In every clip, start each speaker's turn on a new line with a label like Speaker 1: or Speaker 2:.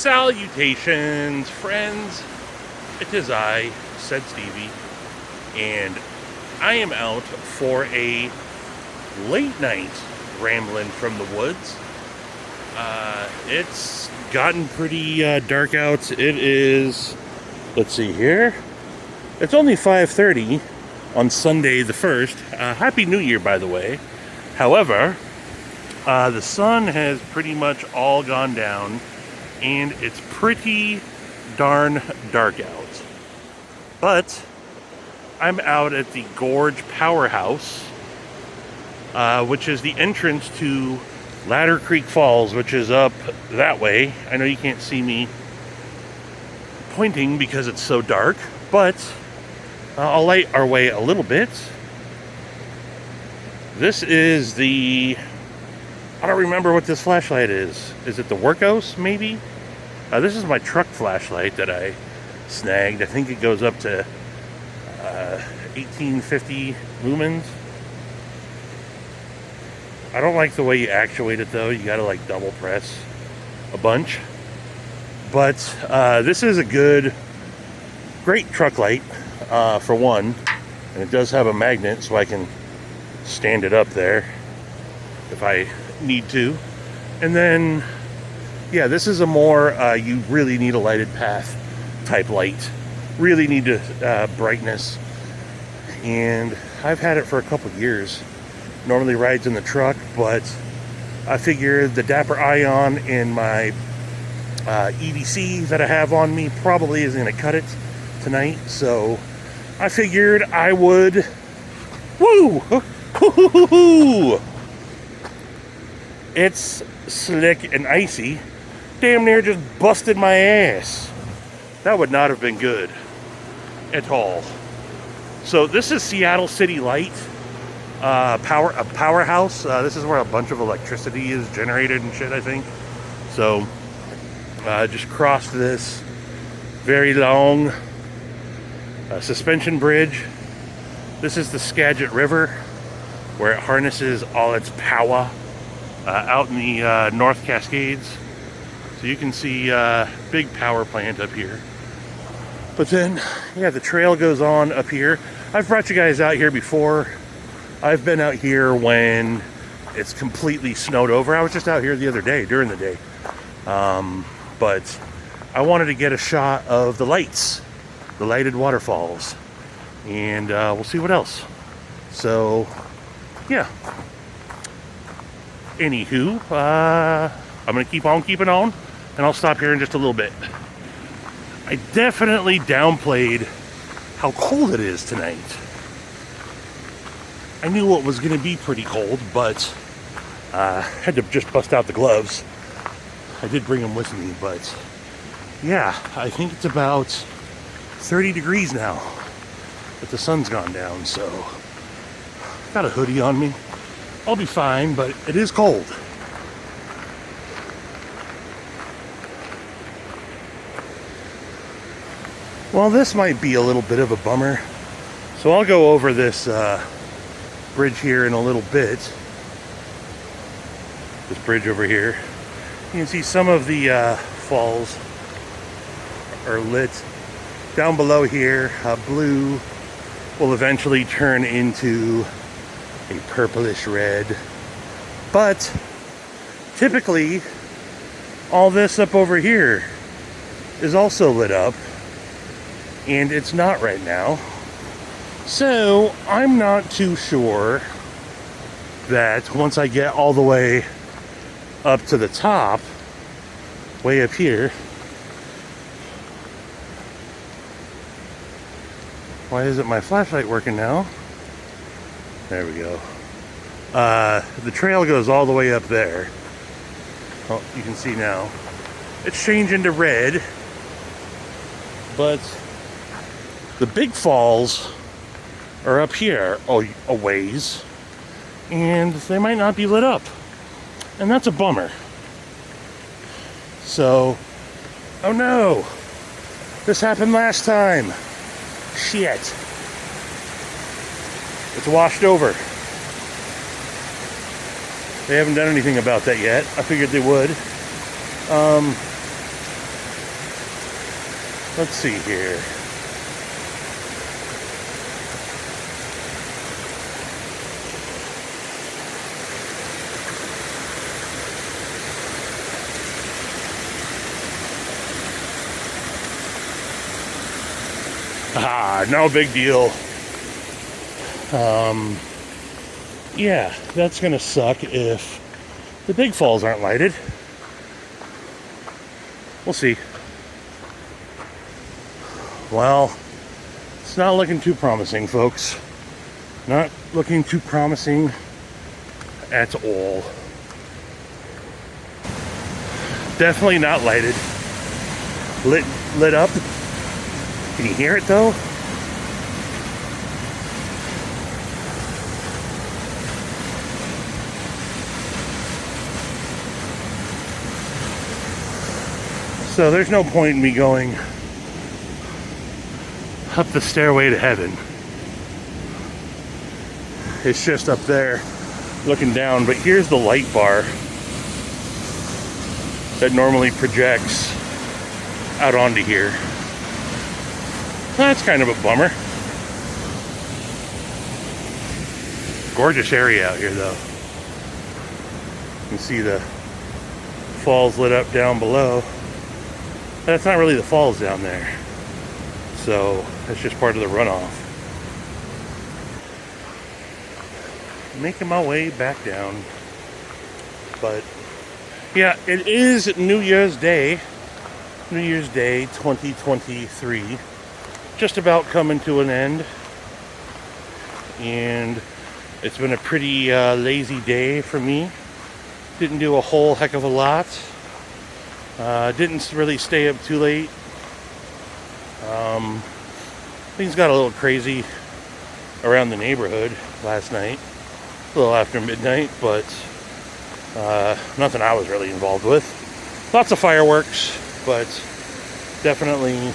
Speaker 1: Salutations, friends. It is I, said Stevie, and I am out for a late night rambling from the woods. It's gotten pretty dark out. It is, let's see here, it's only 5:30 on Sunday the 1st. Happy New Year, by the way. However, the sun has pretty much all gone down, and it's pretty darn dark out. But I'm out at the Gorge Powerhouse, which is the entrance to Ladder Creek Falls, which is up that way. I know you can't see me pointing because it's so dark, but I'll light our way a little bit. This is the... I don't remember what this flashlight is. Is it the Workhouse, maybe? This is my truck flashlight that I snagged. I think it goes up to 1850 lumens. I don't like the way you actuate it, though. You gotta like double press a bunch. But this is a great truck light, for one. And it does have a magnet, so I can stand it up there if I need to. And then, yeah, this is a more you really need a lighted path type light. Really need to brightness. And I've had it for a couple years. Normally rides in the truck, but I figured the Dapper Ion in my EDC that I have on me probably isn't going to cut it tonight. So I figured I would... Woo! Hoo-hoo-hoo-hoo! It's slick and icy. Damn near just busted my ass. That would not have been good at all. So this is Seattle City Light, Powerhouse. This is where a bunch of electricity is generated and shit, I think. So just crossed this very long suspension bridge. This is the Skagit River, where it harnesses all its power out in the North Cascades. So you can see big power plant up here. But then, yeah, the trail goes on up here. I've brought you guys out here before. I've been out here when it's completely snowed over. I was just out here the other day, during the day. But I wanted to get a shot of the lights, the lighted waterfalls. And we'll see what else. So, yeah. Anywho, I'm going to keep on keeping on, and I'll stop here in just a little bit. I definitely downplayed how cold it is tonight. I knew it was going to be pretty cold, but had to just bust out the gloves. I did bring them with me, but yeah, I think it's about 30 degrees now that the sun's gone down, so got a hoodie on me. I'll be fine, but it is cold. Well, this might be a little bit of a bummer, so I'll go over this bridge here in a little bit. This bridge over here. You can see some of the falls are lit. Down below here, blue will eventually turn into a purplish red. But typically, all this up over here is also lit up. And it's not right now. So I'm not too sure that once I get all the way up to the top, way up here. Why isn't my flashlight working now? There we go. The trail goes all the way up there. Oh, you can see now. It's changing to red. But the big falls are up here a ways, and they might not be lit up, and that's a bummer. So, oh no, this happened last time. Shit. It's washed over. They haven't done anything about that yet. I figured they would. Let's see here. No big deal. Yeah, that's gonna suck if the big falls aren't lighted. We'll see. Well, it's not looking too promising, folks. Not looking too promising at all. Definitely not lighted. Lit up. Can you hear it though? So there's no point in me going up the stairway to heaven. It's just up there looking down, but here's the light bar that normally projects out onto here. That's kind of a bummer. Gorgeous area out here though. You can see the falls lit up down below. That's not really the falls down there. So that's just part of the runoff. Making my way back down. But yeah, it is New Year's Day. New Year's Day 2023. Just about coming to an end. And it's been a pretty lazy day for me. Didn't do a whole heck of a lot. Didn't really stay up too late. Things got a little crazy around the neighborhood last night. A little after midnight, but nothing I was really involved with. Lots of fireworks, but definitely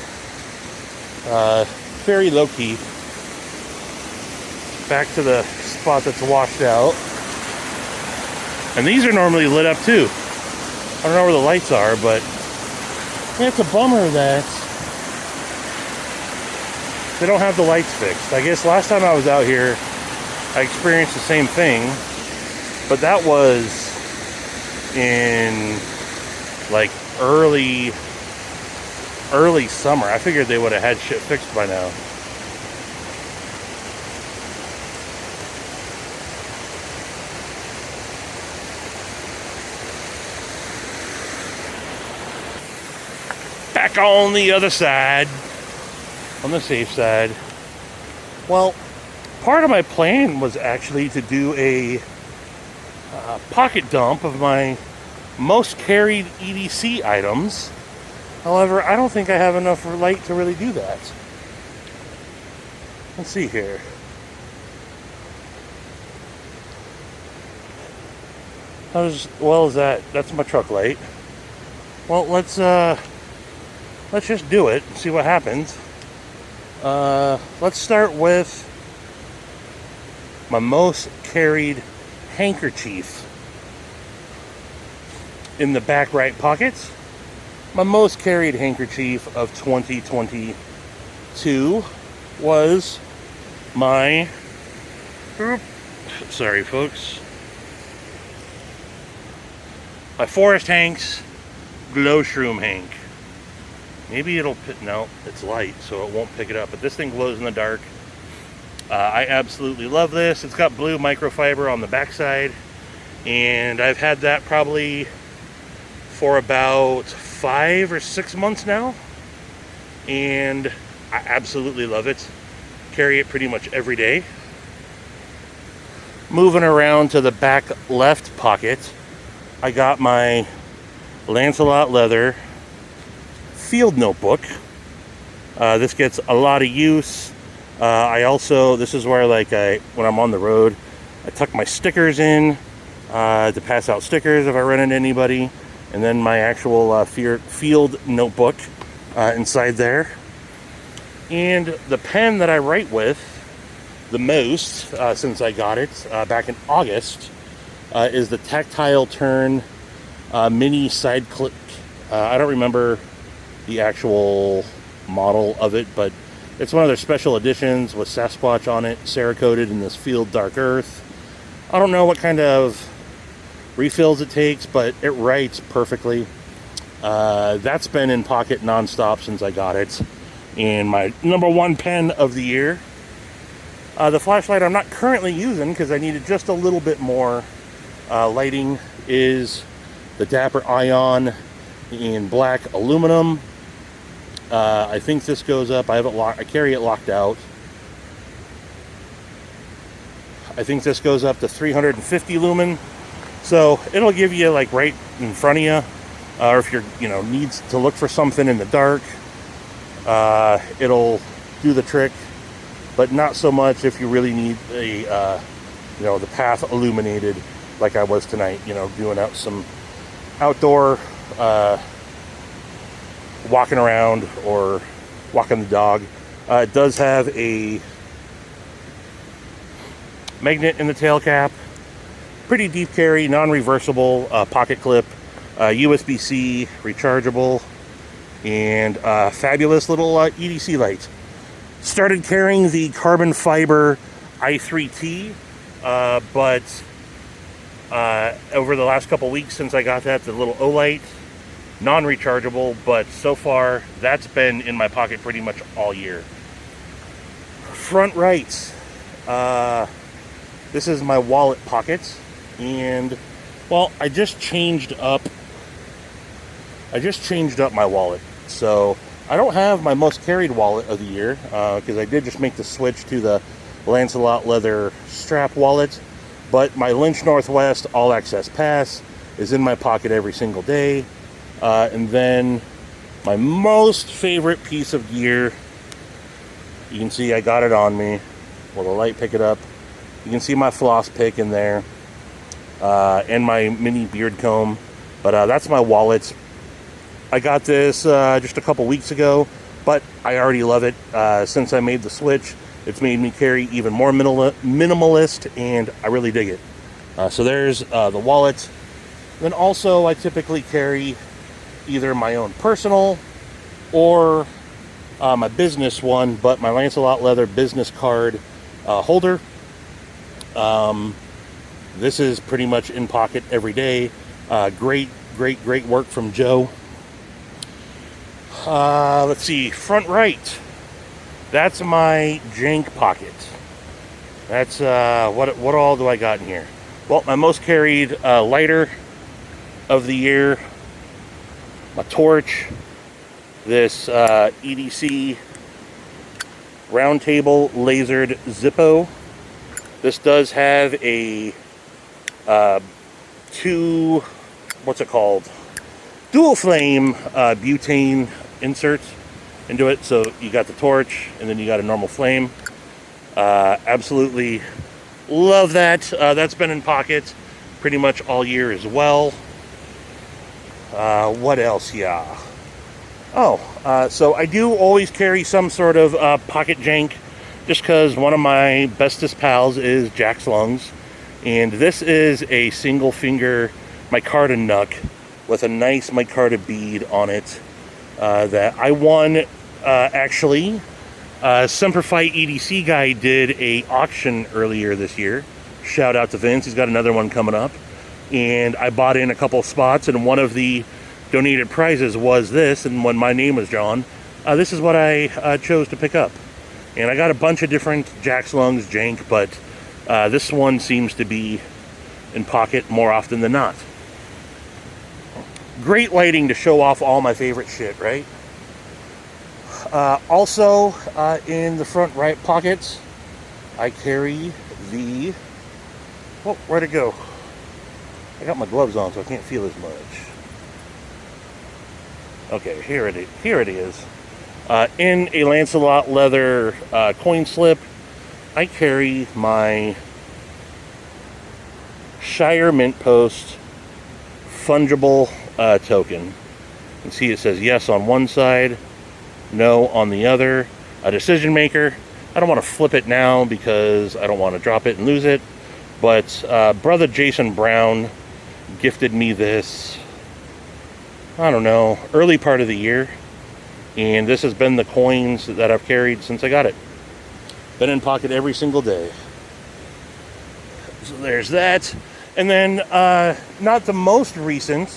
Speaker 1: very low-key. Back to the spot that's washed out. And these are normally lit up too. I don't know where the lights are, but it's a bummer that they don't have the lights fixed. I guess last time I was out here, I experienced the same thing, but that was in like early summer. I figured they would have had shit fixed by now. Back on the other side, on the safe side. Well, part of my plan was actually to do a pocket dump of my most carried EDC items. However, I don't think I have enough light to really do that. Let's see here. How well is that? That's my truck light. Well, let's just do it and see what happens. Let's start with my most carried handkerchief in the back right pocket. My most carried handkerchief of 2022 was my, sorry folks, my Forrest Hanks Glow Shroom Hank. Maybe it'll, no, it's light, so it won't pick it up. But this thing glows in the dark. I absolutely love this. It's got blue microfiber on the backside. And I've had that probably for about 5 or 6 months now. And I absolutely love it. Carry it pretty much every day. Moving around to the back left pocket, I got my Lancelot Leather field notebook. This gets a lot of use. I also, this is where when I'm on the road, I tuck my stickers in to pass out stickers if I run into anybody, and then my actual field notebook inside there. And the pen that I write with the most since I got it back in August is the Tactile Turn mini side click. I don't remember the actual model of it, but it's one of their special editions with Sasquatch on it, Cerakoted in this Field Dark Earth. I don't know what kind of refills it takes, but it writes perfectly. That's been in pocket nonstop since I got it. And my #1 pen of the year. The flashlight I'm not currently using because I needed just a little bit more lighting is the Dapper Ion in black aluminum. I think this goes up. I have it I carry it locked out. I think this goes up to 350 lumen. So it'll give you like right in front of you, or if you're needs to look for something in the dark, it'll do the trick. But not so much if you really need a the path illuminated like I was tonight. Doing out some outdoor walking around or walking the dog. It does have a magnet in the tail cap. Pretty deep carry, non-reversible pocket clip, USB-C, rechargeable, and fabulous little EDC light. Started carrying the carbon fiber i3T, but over the last couple weeks since I got that, the little O-light, non-rechargeable, but so far that's been in my pocket pretty much all year. Front right, this is my wallet pocket, and well, I just changed up my wallet, so I don't have my most carried wallet of the year because I did just make the switch to the Lancelot Leather strap wallet, but my Lynch Northwest All Access Pass is in my pocket every single day. And then my most favorite piece of gear, you can see I got it on me. Will the light pick it up? You can see my floss pick in there, and my mini beard comb. But that's my wallet. I got this just a couple weeks ago, but I already love it. Since I made the switch, it's made me carry even more minimalist, and I really dig it. So there's the wallet. Then also I typically carry either my own personal or my business one, but my Lancelot Leather business card holder. This is pretty much in pocket every day. Great work from Joe. Let's see, front right. That's my Jank pocket. That's what all do I got in here? Well, my most carried lighter of the year, my torch, this EDC Roundtable Lasered Zippo. This does have a dual flame butane insert into it. So you got the torch and then you got a normal flame. Absolutely love that. That's been in pocket pretty much all year as well. What else? Yeah. So I do always carry some sort of pocket jank, just because one of my bestest pals is Jack's Lungs, and this is a single finger micarta nuck with a nice micarta bead on it that I won. Actually, Semperfi EDC guy did a auction earlier this year. Shout out to Vince, he's got another one coming up. And I bought in a couple of spots, and one of the donated prizes was this, and when my name was John, this is what I chose to pick up. And I got a bunch of different Jack's Lungs jank, but this one seems to be in pocket more often than not. Great lighting to show off all my favorite shit, right? Also, in the front right pockets, I carry the... Oh, where'd it go? I got my gloves on, so I can't feel as much. Okay, here it is. In a Lancelot Leather coin slip, I carry my Shire Mint Post Fungible token. You can see it says yes on one side, no on the other. A decision maker. I don't want to flip it now because I don't want to drop it and lose it. But brother Jason Brown gifted me this, I don't know, early part of the year. And this has been the coins that I've carried since I got it. Been in pocket every single day. So there's that. And then, not the most recent,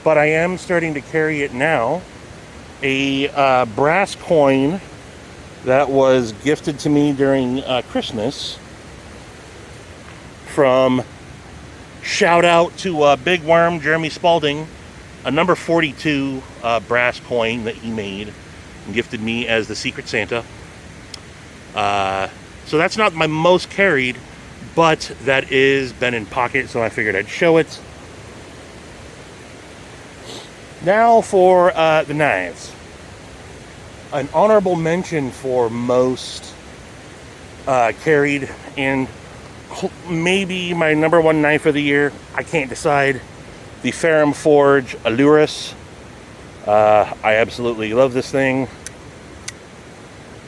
Speaker 1: but I am starting to carry it now. A brass coin that was gifted to me during Christmas from, shout out to Big Worm, Jeremy Spaulding, a number 42 brass coin that he made and gifted me as the Secret Santa. So that's not my most carried, but that is been in pocket, so I figured I'd show it. Now for the knives. An honorable mention for most carried, and maybe my number one knife of the year, I can't decide. The Ferrum Forge Allurus. I absolutely love this thing.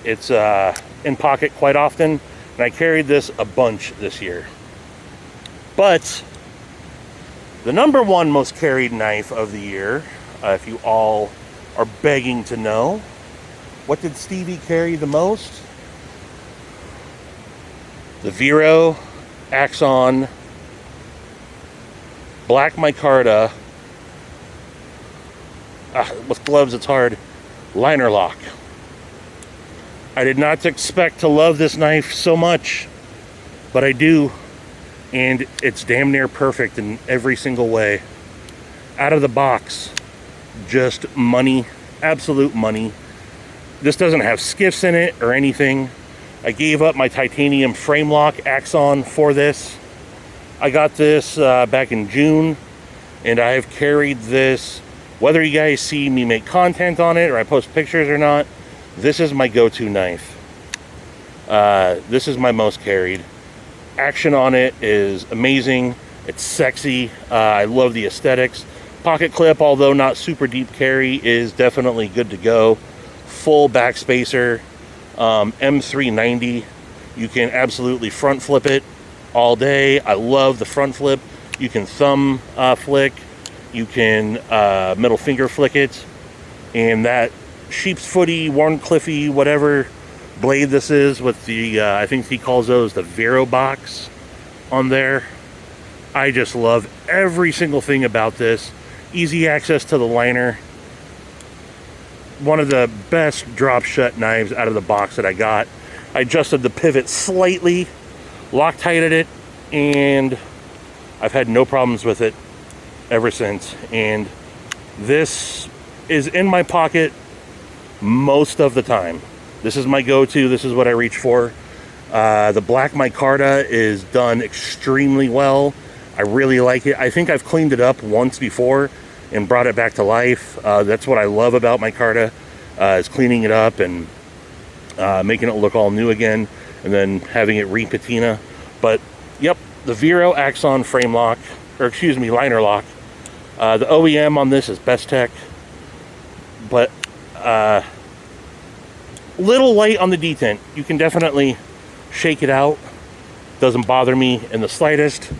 Speaker 1: It's in pocket quite often, and I carried this a bunch this year. But the number one most carried knife of the year, if you all are begging to know, what did Stevie carry the most? The Vero, Axon, Black Micarta, with gloves it's hard, liner lock. I did not expect to love this knife so much, but I do, and it's damn near perfect in every single way. Out of the box, just money, absolute money. This doesn't have skiffs in it or anything. I gave up my titanium frame lock Axon for this. I got this back in June, and I have carried this, whether you guys see me make content on it or I post pictures or not, this is my go-to knife. This is my most carried. Action on it is amazing. It's sexy. I love the aesthetics. Pocket clip, although not super deep carry, is definitely good to go. Full backspacer, M390. You can absolutely front flip it all day. I love the front flip. You can thumb flick. You can middle finger flick it. And that sheep's footy, Warncliffey, whatever blade this is with the, I think he calls those the Vero box on there. I just love every single thing about this. Easy access to the liner. One of the best drop shut knives out of the box that I got. I adjusted the pivot slightly, Loctited it, and I've had no problems with it ever since. And this is in my pocket most of the time. This is my go-to. This is what I reach for. The Black Micarta is done extremely well. I really like it. I think I've cleaned it up once before and brought it back to life. That's what I love about micarta, is cleaning it up and making it look all new again, and then having it re-patina. But yep, the Vero Axon frame lock, or excuse me, liner lock. The OEM on this is Best Tech, but little light on the detent. You can definitely shake it out. Doesn't bother me in the slightest.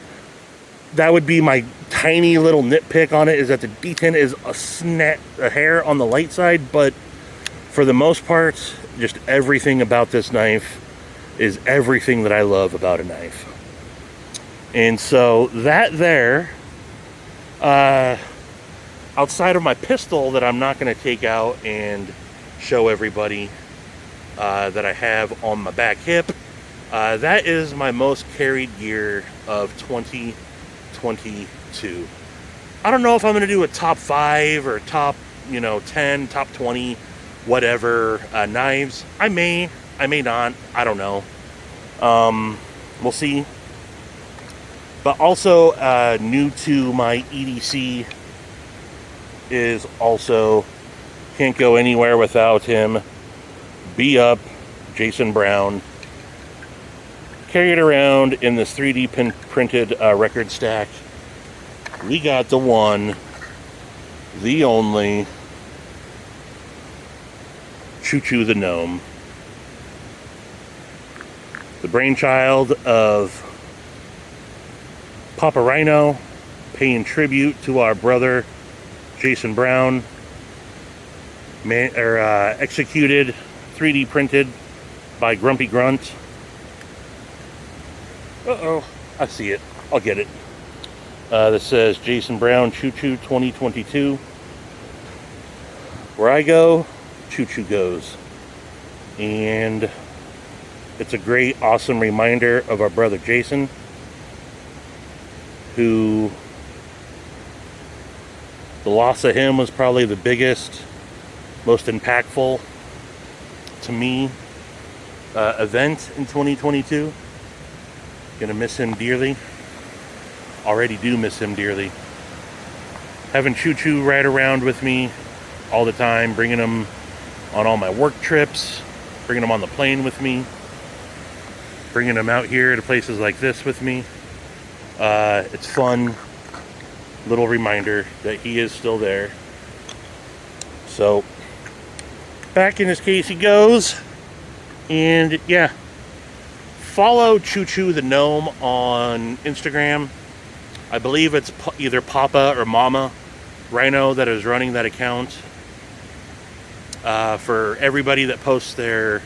Speaker 1: That would be my tiny little nitpick on it, is that the detent is a hair on the light side, but for the most part, just everything about this knife is everything that I love about a knife. And so that there, outside of my pistol that I'm not going to take out and show everybody that I have on my back hip, that is my most carried gear of 2022. I don't know if I'm going to do a top 5 or top, 10, top 20, whatever, knives. I may not. I don't know. We'll see. But also, new to my EDC is also, can't go anywhere without him. Be Up, Jason Brown. Carry it around in this 3D printed record stack. We got the one, the only, ChooChoo the Gnome. The brainchild of Papa Rhino, paying tribute to our brother Jason Brown. executed, 3D printed by Grumpy Grunt. Uh-oh, I see it. I'll get it. This says Jason Brown ChooChoo 2022. Where I go, ChooChoo goes. And it's a great, awesome reminder of our brother Jason, who, the loss of him was probably the biggest, most impactful to me event in 2022. Gonna miss him dearly. Already do miss him dearly. Having ChooChoo ride around with me all the time, bringing him on all my work trips, bringing him on the plane with me, bringing him out here to places like this with me. It's fun. Little reminder that he is still there. So back in his case he goes. And yeah, follow ChooChoo the Gnome on Instagram. I believe it's either Papa or Mama Rhino that is running that account. For everybody that posts their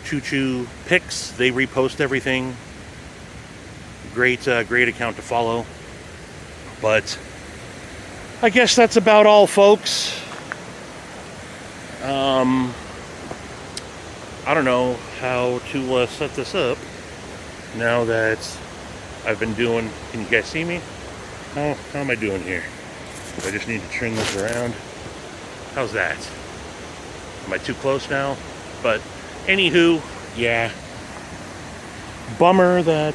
Speaker 1: ChooChoo pics, they repost everything. Great account to follow. But I guess that's about all, folks. I don't know how to set this up now that I've been doing. Can you guys see me? How am I doing here? I just need to turn this around. How's that? Am I too close now? But anywho, yeah. Bummer that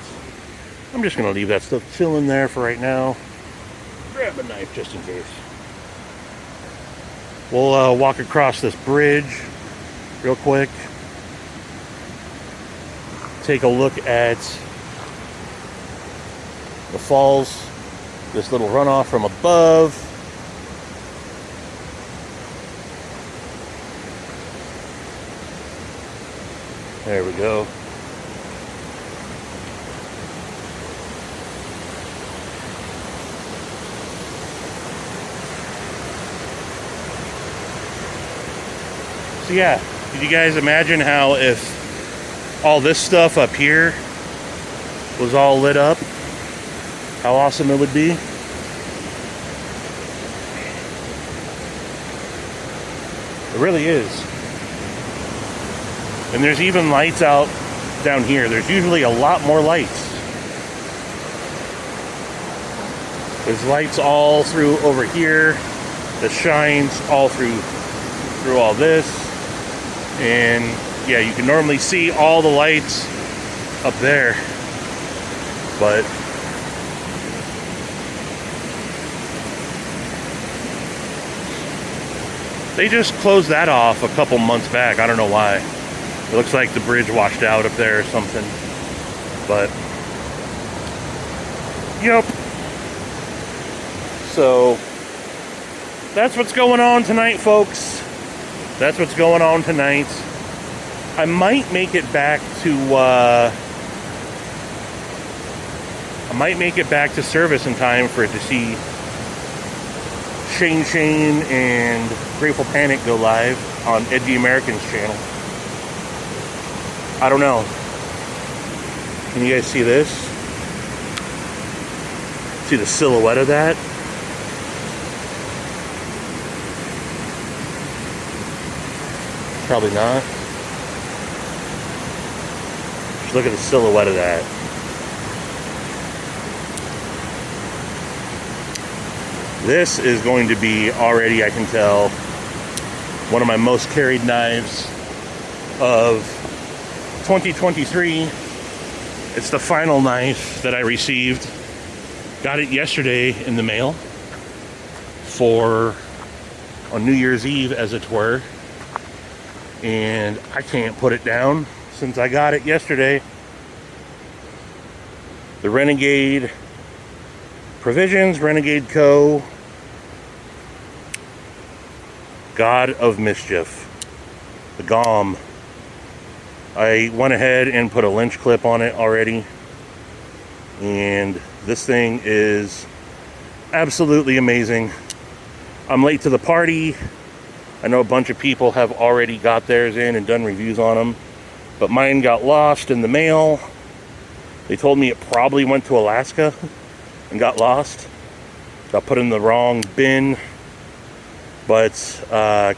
Speaker 1: I'm just gonna leave that stuff chilling there for right now. Grab a knife just in case. We'll walk across this bridge real quick. Take a look at the falls, this little runoff from above. There we go. So yeah, did you guys imagine how if all this stuff up here was all lit up, how awesome it would be? It really is. And there's even lights out down here. There's usually a lot more lights. There's lights all through over here. The shines all through all this. And yeah, you can normally see all the lights up there. But they just closed that off a couple months back. I don't know why. It looks like the bridge washed out up there or something. But yep. So that's what's going on tonight, folks. That's what's going on tonight. I might make it back to service in time for it to see Shane and Grateful Panic go live on Edgy American's channel. I don't know. Can you guys see this? See the silhouette of that? Probably not. Just look at the silhouette of that. This is going to be already, I can tell, one of my most carried knives of 2023. It's the final knife that I received. Got it yesterday in the mail on New Year's Eve, as it were. And I can't put it down since I got it yesterday. The Renegade Provisions, Renegade Co. God of Mischief. The GOM. I went ahead and put a lynch clip on it already. And this thing is absolutely amazing. I'm late to the party. I know a bunch of people have already got theirs in and done reviews on them, but mine got lost in the mail. They told me it probably went to Alaska and got lost. Got put in the wrong bin. But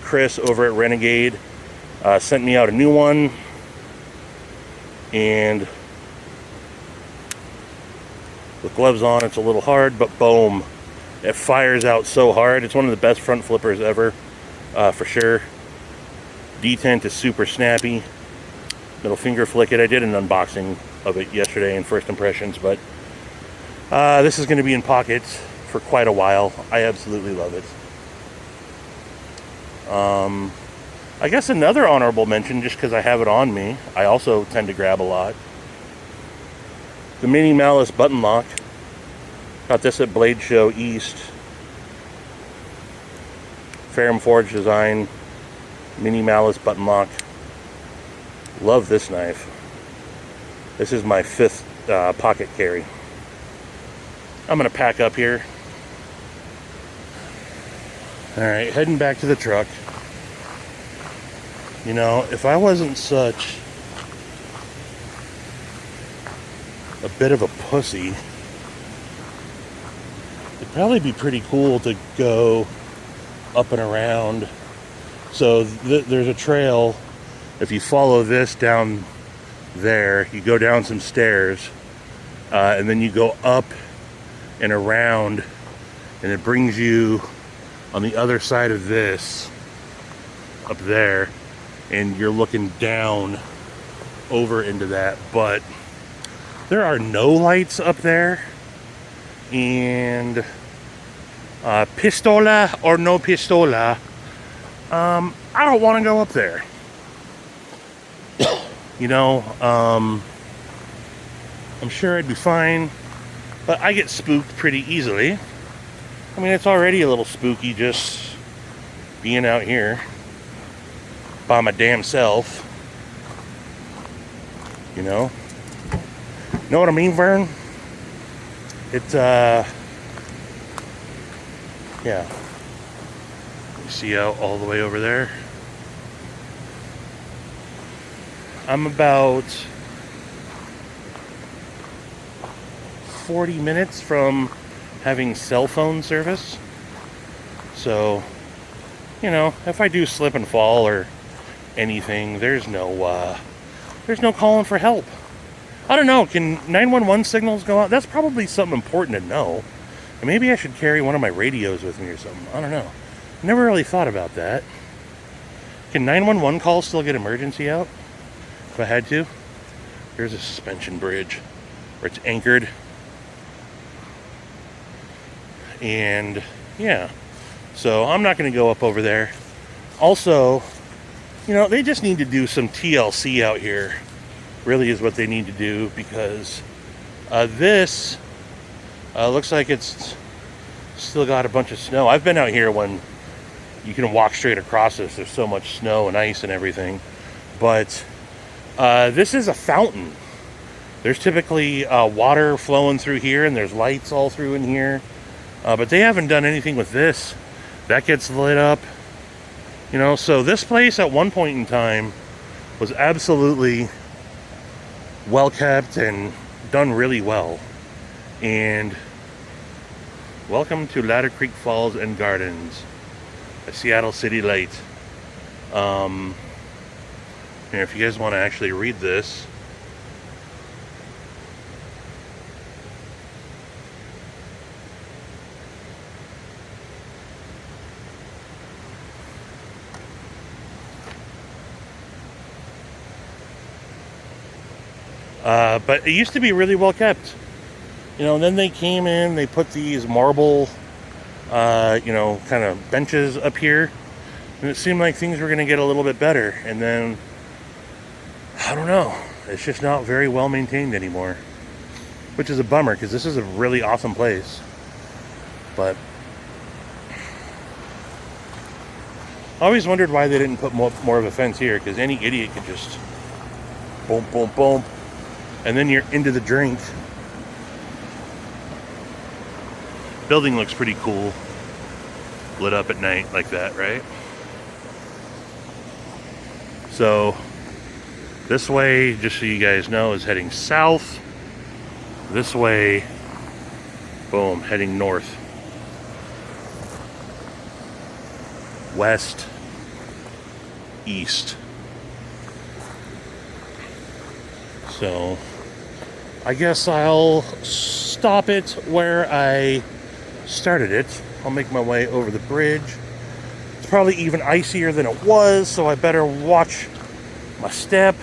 Speaker 1: Chris over at Renegade sent me out a new one. And with gloves on, it's a little hard, but boom. It fires out so hard. It's one of the best front flippers ever, for sure. Detent is super snappy. Middle finger flick it. I did an unboxing of it yesterday in first impressions, but this is going to be in pockets for quite a while. I absolutely love it. I guess another honorable mention, just because I have it on me, I also tend to grab a lot. The Mini Malice button lock. Got this at Blade Show East. Ferrum Forge design. Mini Malice button lock. Love this knife. This is my 5th pocket carry. I'm going to pack up here. Alright, heading back to the truck. You know, if I wasn't such a bit of a pussy, it'd probably be pretty cool to go up and around. So there's a trail. If you follow this down there, you go down some stairs, and then you go up and around, and it brings you on the other side of this, up there, and you're looking down over into that. But there are no lights up there, and pistola or no pistola, I don't want to go up there. You know, I'm sure I'd be fine, but I get spooked pretty easily. I mean, it's already a little spooky just being out here by my damn self. You know? Know what I mean, Vern? It's, yeah. You see out all the way over there? I'm about 40 minutes from having cell phone service. So, you know, if I do slip and fall or anything, there's no calling for help. I don't know, can 911 signals go out? That's probably something important to know. And maybe I should carry one of my radios with me or something. I don't know. Never really thought about that. Can 911 calls still get emergency out? If I had to? Here's a suspension bridge where it's anchored. And yeah, so I'm not going to go up over there. Also, you know, they just need to do some TLC out here, really is what they need to do, because this looks like it's still got a bunch of snow. I've been out here when you can walk straight across this. There's so much snow and ice and everything. But this is a fountain. There's typically water flowing through here, and there's lights all through in here. But they haven't done anything with this. That gets lit up. You know, so this place at one point in time was absolutely well kept and done really well. And welcome to Ladder Creek Falls and Gardens, a Seattle city light. And if you guys want to actually read this, but it used to be really well kept. You know, and then they came in, they put these marble, you know, kind of benches up here. And it seemed like things were going to get a little bit better. And then, I don't know, it's just not very well maintained anymore. Which is a bummer, because this is a really awesome place. But I always wondered why they didn't put more of a fence here, because any idiot could just boom, boom, boom. And then you're into the drink. Building looks pretty cool. Lit up at night like that, right? So this way, just so you guys know, is heading south. This way, boom, heading north. West, east. So I guess I'll stop it where I started it. I'll make my way over the bridge. It's probably even icier than it was, so I better watch my step.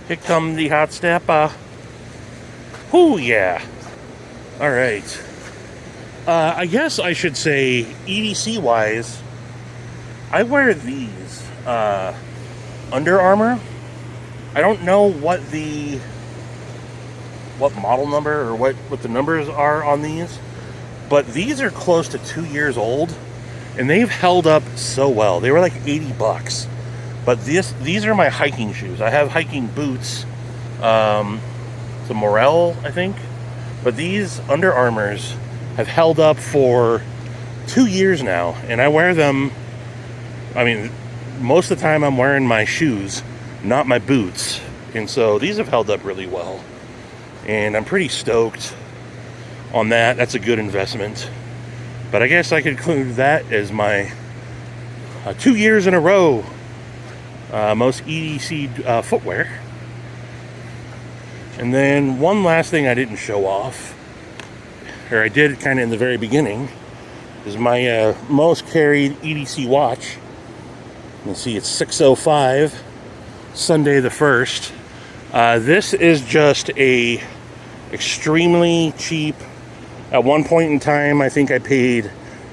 Speaker 1: Here come the hot step. Whoo, yeah. All right. I guess I should say, EDC wise, I wear these Under Armour. I don't know what model number or what the numbers are on these, but these are close to 2 years old, and they've held up so well. They were like $80, but these are my hiking shoes. I have hiking boots, some Morel, I think, but these Under Armours have held up for 2 years now, and I wear them. I mean, most of the time I'm wearing my shoes, not my boots, and so these have held up really well, and I'm pretty stoked on that. That's a good investment. But I guess I could include that as my 2 years in a row most EDC footwear. And then one last thing I didn't show off, or I did kind of in the very beginning, is my most carried EDC watch. You can see it's 6:05, Sunday the 1st. This is just a extremely cheap. At one point in time, I think I paid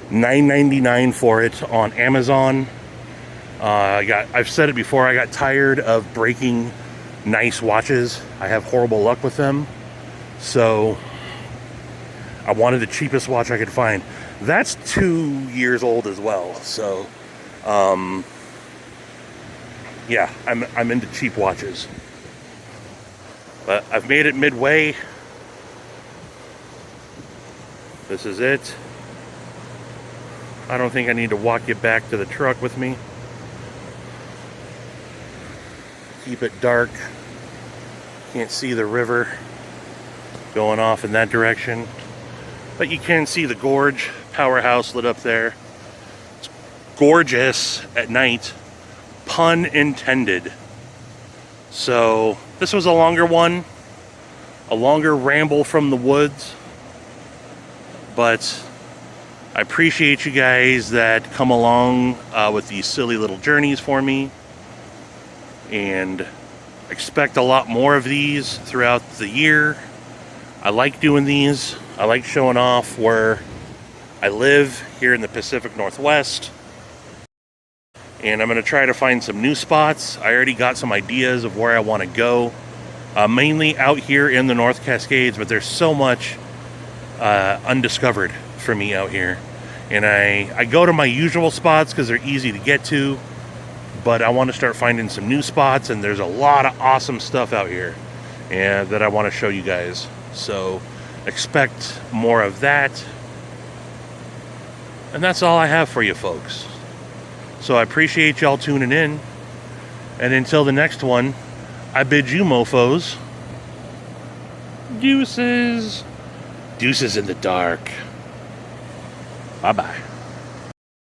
Speaker 1: $9.99 for it on Amazon. I've said it before, I got tired of breaking nice watches. I have horrible luck with them. So I wanted the cheapest watch I could find. That's 2 years old as well. So yeah, I'm into cheap watches. But I've made it midway. This is it. I don't think I need to walk you back to the truck with me. Keep it dark. Can't see the river going off in that direction. But you can see the Gorge, Powerhouse lit up there. It's gorgeous at night. Pun intended. So this was a longer one. A longer ramble from the woods. But I appreciate you guys that come along with these silly little journeys for me. And expect a lot more of these throughout the year. I like doing these. I like showing off where I live here in the Pacific Northwest. And I'm going to try to find some new spots. I already got some ideas of where I want to go. Mainly out here in the North Cascades, but there's so much undiscovered for me out here. And I go to my usual spots because they're easy to get to. But I want to start finding some new spots, and there's a lot of awesome stuff out here and that I want to show you guys. So expect more of that. And that's all I have for you folks. So I appreciate y'all tuning in. And until the next one, I bid you mofos deuces. Deuces in the dark. Bye-bye.